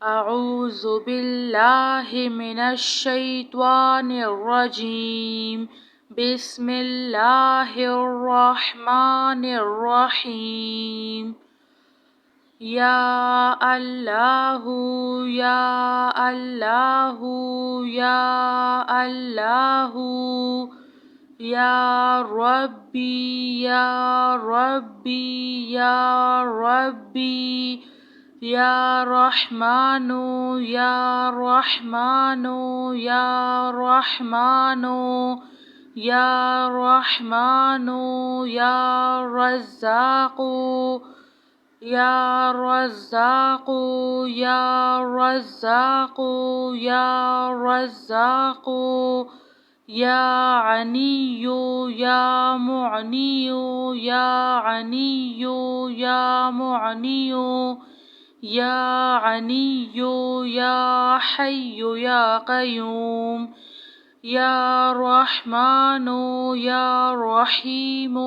أعوذ بالله من الشيطان الرجيم. بسم الله الرحمن الرحيم. يا الله يا الله يا الله يا ربي يا ربي يا ربي يا رحمن يا رحمن يا رحمن يا رحمن يا رزاق يا رزاق يا رزاق يا رزاق يا عني يا معني يا عني يا معني يا عني يا حي يا قيوم يا رحمن يا رحيم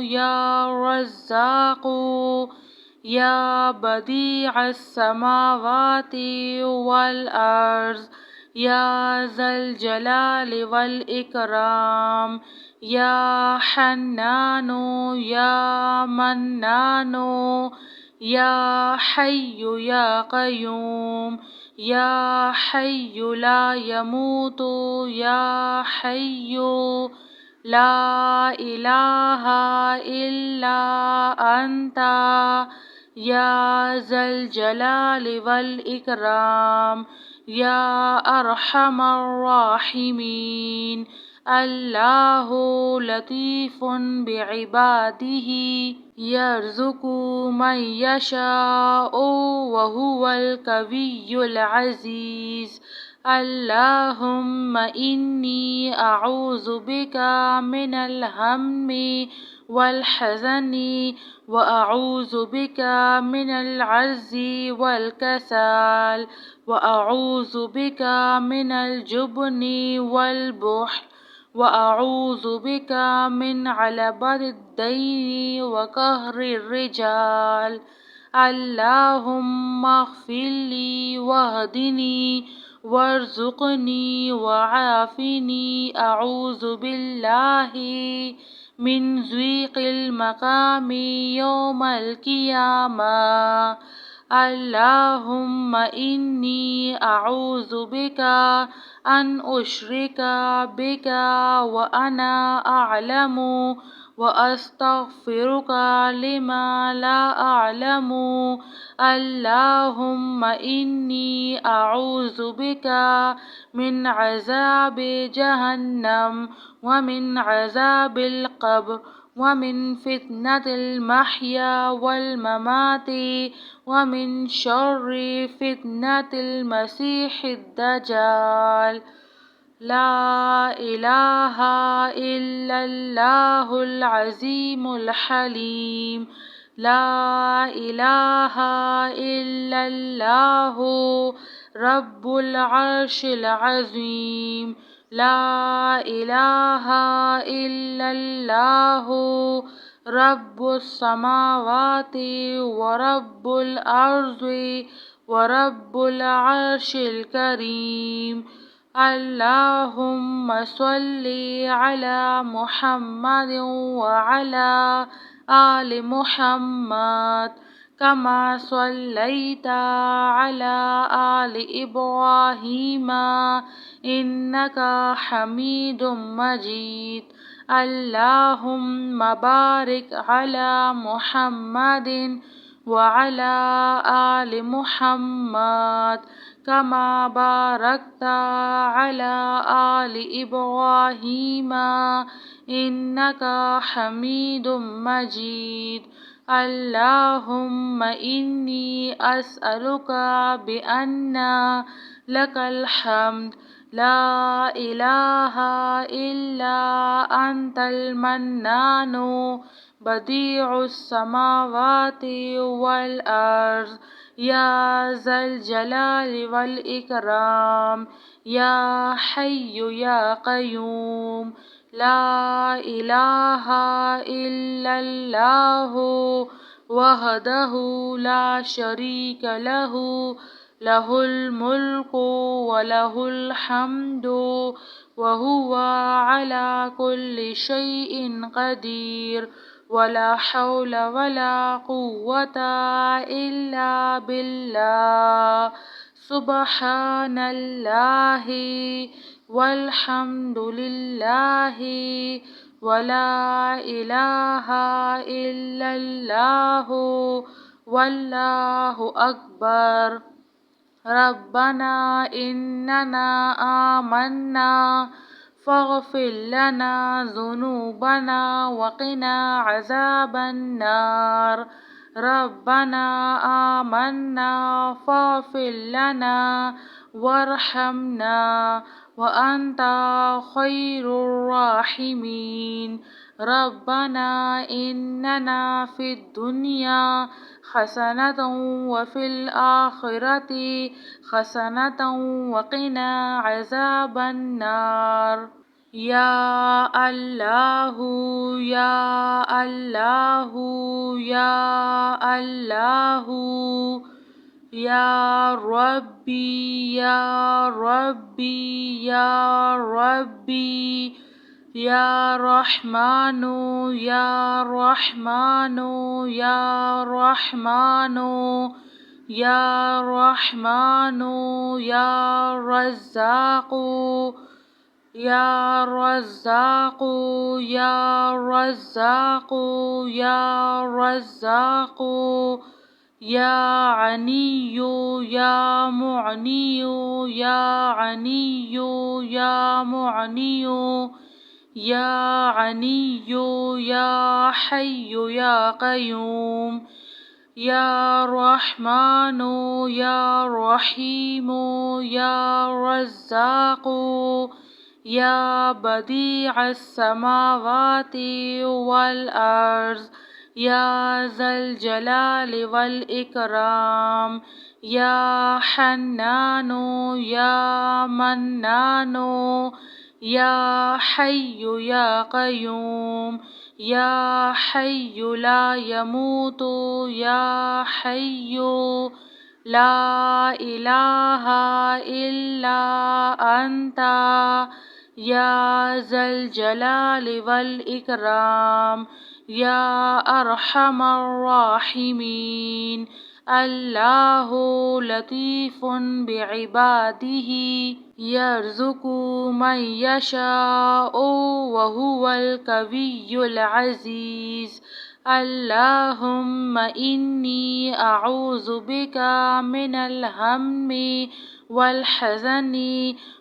يا رزاق يا بديع السماوات والأرض يا ذا الجلال والإكرام يا حنان يا منان يا حي يا قيوم يا حي لا يموت يا حي لا إله إلا أنت يا ذا الجلال والإكرام يا أرحم الراحمين. الله لطيف بعباده يرزق من يشاء وهو القوي العزيز. اللهم إني أعوذ بك من الهم والحزن وأعوذ بك من العجز والكسل وأعوذ بك من الجبن والبخل وأعوذ بك من غلبة الدين وقهر الرجال. اللهم اغفر لي واهدني وارزقني وعافني. أعوذ بالله من ضيق المقام يوم القيامة. اللهم إني أعوذ بك أن أشرك بك وأنا أعلم وأستغفرك لما لا أعلم. اللهم إني أعوذ بك من عذاب جهنم ومن عذاب القبر ومن فتنة المحيا والممات ومن شر فتنة المسيح الدجال. لا إله إلا الله العظيم الحليم. لا إله إلا الله رب العرش العظيم. لا إله إلا الله رب السماوات ورب الأرض ورب العرش الكريم. اللهم صل على محمد وعلى آل محمد كما صليت على آل إبراهيم إنك حميد مجيد. اللهم بارك على محمد وعلى آل محمد كما باركت على آل إبراهيم إنك حميد مجيد. اللهم إني أسألك بأن لك الحمد لا إله إلا أنت المنان بديع السماوات والأرض يا ذا الجلال والإكرام يا حي يا قيوم. لا إله إلا الله وحده لا شريك له له الملك وله الحمد وهو على كل شيء قدير ولا حول ولا قوة إلا بالله سبحان الله والحمد لله ولا إله إلا الله والله أكبر ربنا إننا آمنا فاغفر لنا ذنوبنا وقنا عذاب النار ربنا آمنا فاغفر لنا وارحمنا وأنت خير الراحمين ربنا إننا في الدنيا حسنة وفي الآخرة حسنة وقنا عذاب النار يا الله يا الله يا الله يا ربي يا ربي يا ربي يا رحمن يا رحمن يا رحمن يا رحمن يا رزاق يا رزاق يا رزاق يا رزاق يا عني يا معني يا عني يا معني يا عني يا حي يا قيوم يا رحمن يا رحيم يا رزاق يا بديع السماوات والأرض يا ذا الجلال والإكرام يا حنان يا منان يا حي يا قيوم يا حي لا يموت يا حي لا إله إلا أنت يا ذا الجلال والإكرام يا أرحم الراحمين الله لطيف بعباده يرزق من يشاء وهو القوي العزيز اللهم إني أعوذ بك من الهم والحزن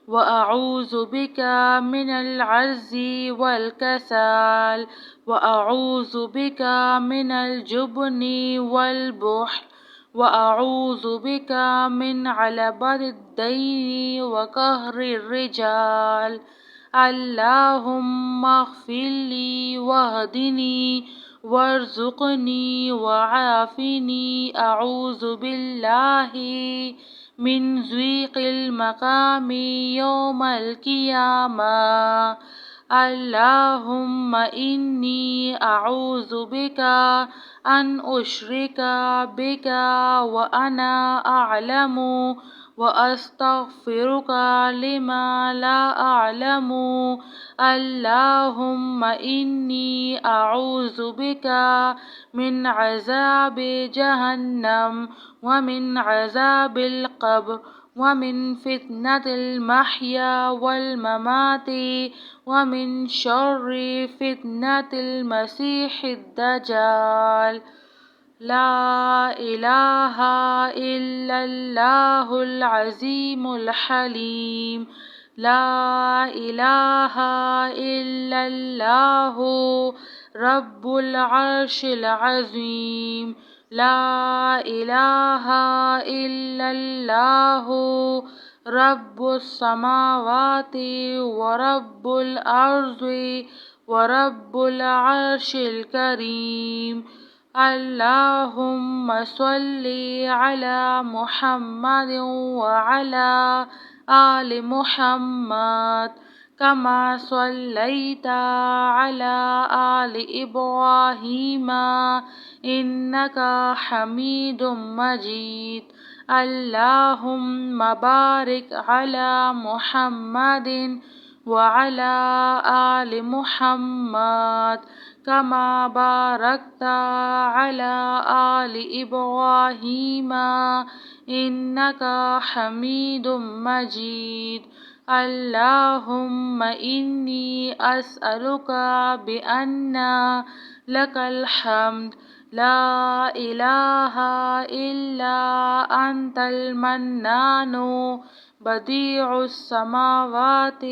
وأعوذ بك من العجز والكسل وأعوذ بك من الجبن والبخل وأعوذ بك من علبة الدين وقهر الرجال اللهم اغفر لي واهدني وارزقني وعافني أعوذ بالله من ضيق المقام يوم القيامة اللهم إني أعوذ بك أن أشرك بك وأنا أعلم وأستغفرك لما لا أعلم اللهم إني أعوذ بك من عذاب جهنم ومن عذاب القبر ومن فتنة المحيا والممات ومن شر فتنة المسيح الدجال لا إله إلا الله العظيم الحليم لا إله إلا الله رب العرش العظيم لا إله إلا الله رب السماوات ورب الأرض ورب العرش الكريم اللهم صل على محمد وعلى آل محمد كما صليت على آل إبراهيم إنك حميد مجيد اللهم بارك على محمد وعلى آل محمد كما باركت على آل إبراهيم إنك حميد مجيد. اللهم إني أسألك بأن لك الحمد لا إله إلا أنت المنان بديع السماوات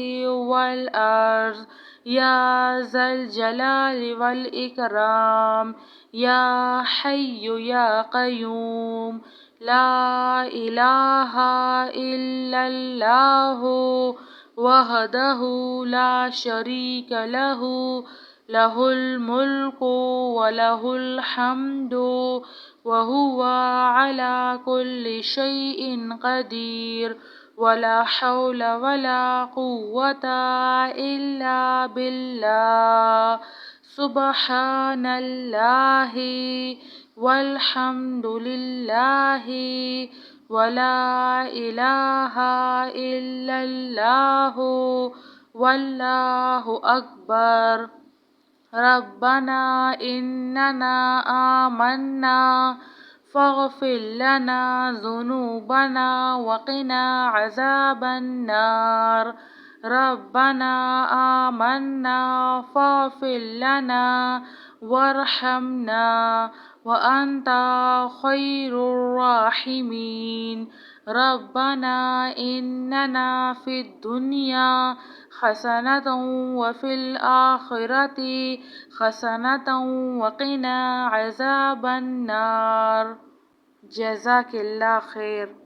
والأرض يا ذا الجلال والإكرام يا حي يا قيوم لا إله إلا الله وحده لا شريك له له الملك وله الحمد وهو على كل شيء قدير ولا حول ولا قوة إلا بالله. سبحان الله والحمد لله ولا إله إلا الله والله أكبر. ربنا إننا آمنا فاغفر لنا ذنوبنا وقنا عذاب النار. ربنا آمنا فاغفر لنا وارحمنا وأنت خير الراحمين. ربنا إننا في الدنيا حسنة وفي الآخرة حسنة وقنا عذاب النار. جزاك الله خير.